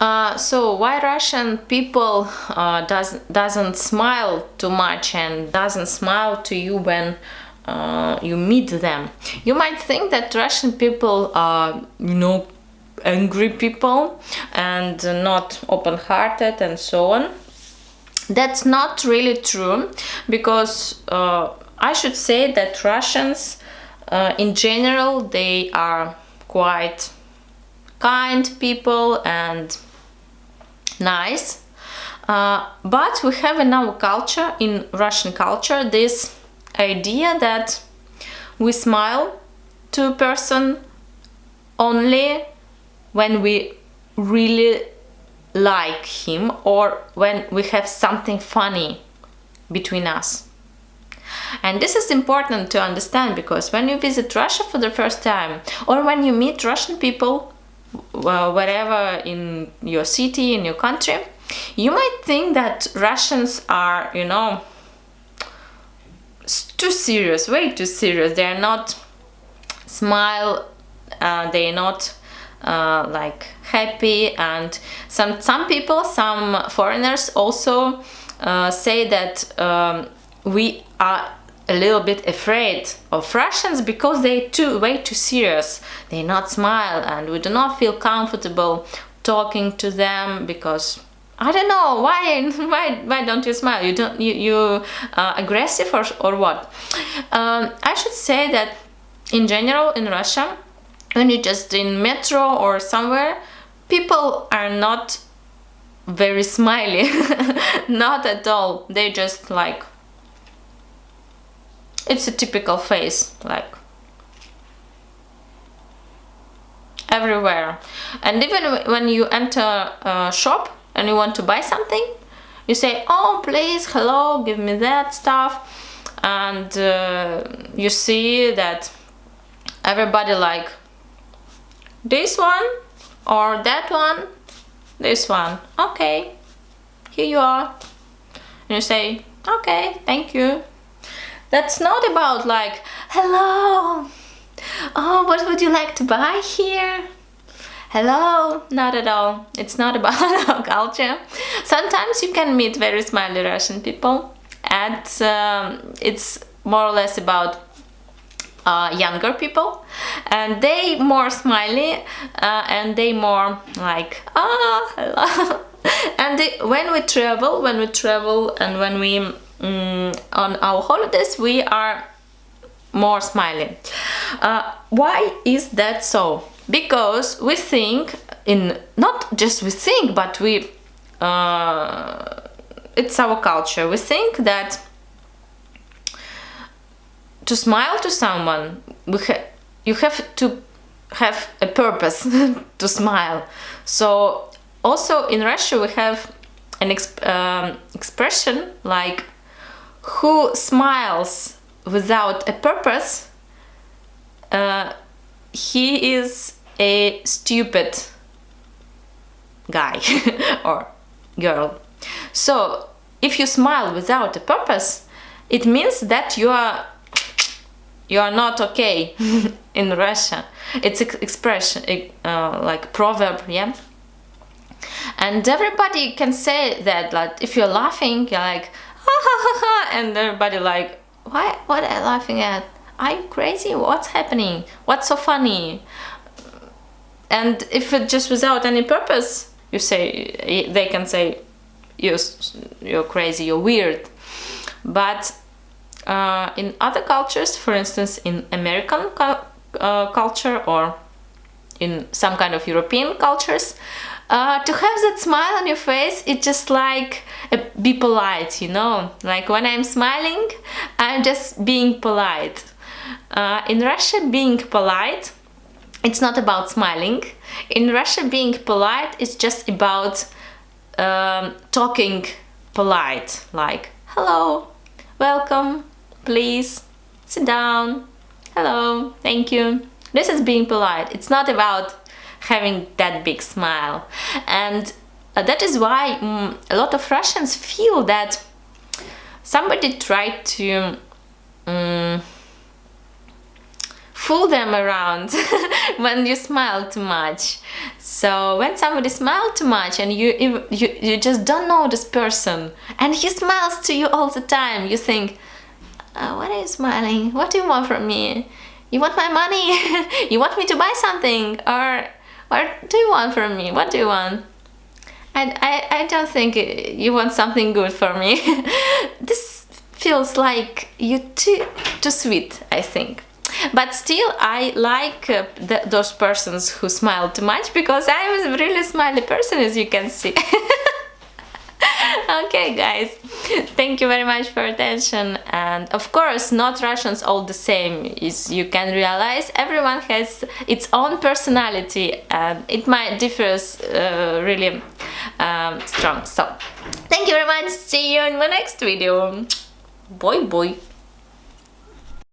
So why Russian people doesn't smile too much and doesn't smile to you when you meet them? You might think that Russian people are, angry people and not open-hearted and so on. That's not really true, because I should say that Russians in general, they are quite kind people and nice. But we have in our culture, in Russian culture, this idea that we smile to a person only when we really like him or when we have something funny between us. And this is important to understand, because when you visit Russia for the first time, or when you meet Russian people wherever in your city, in your country, you might think that Russians are, too serious, way too serious. They are not smile, they are not like happy, and some people, some foreigners also say that we are a little bit afraid of Russians because they're way too serious. They not smile, and we do not feel comfortable talking to them because I don't know why don't you smile? You aggressive or what? I should say that in general in Russia, when you're just in metro or somewhere, people are not very smiley. Not at all. They just like, it's a typical face, like everywhere. And even when you enter a shop and you want to buy something, you say, oh please, hello, give me that stuff. And you see that everybody like, this one or that one, this one, okay, here you are. And you say, okay, thank you. That's not about like, hello, oh, what would you like to buy here? Hello, not at all. It's not about our culture. Sometimes you can meet very smiley Russian people, and it's more or less about younger people, and they more smiley, and they more like, hello. And when we travel and when we on our holidays, we are more smiley. Why is that so? Because we think, not just we think, but we it's our culture. We think that to smile to someone, you have to have a purpose to smile. So also in Russia we have an expression like, who smiles without a purpose, he is a stupid guy or girl. So if you smile without a purpose, it means that you are not okay. In Russia it's expression, like proverb, yeah. And everybody can say that, like, if you're laughing, you're like, ha ha ha ha, and everybody like, what are you laughing at? Are you crazy? What's happening? What's so funny? And if it just without any purpose, you say, they can say, you're crazy, you're weird. But in other cultures, for instance in American culture or in some kind of European cultures, to have that smile on your face, it's just like be polite, like when I'm smiling, I'm just being polite. In Russia, being polite, it's not about smiling. In Russia, being polite is just about talking polite, like, hello, welcome, please, sit down, hello, thank you. This is being polite. It's not about having that big smile. And that is why a lot of Russians feel that somebody tried to fool them around when you smile too much. So when somebody smiles too much and you just don't know this person and he smiles to you all the time, you think, what are you smiling? What do you want from me? You want my money? You want me to buy something? Or what do you want from me? What do you want? I don't think you want something good for me. This feels like you're too sweet, I think. But still, I like those persons who smile too much, because I'm a really smiley person, as you can see. Okay, guys, thank you very much for attention. And of course, not Russians all the same. As you can realize, everyone has its own personality, and it might differs really strong. So thank you very much. See you in the next video. Bye bye.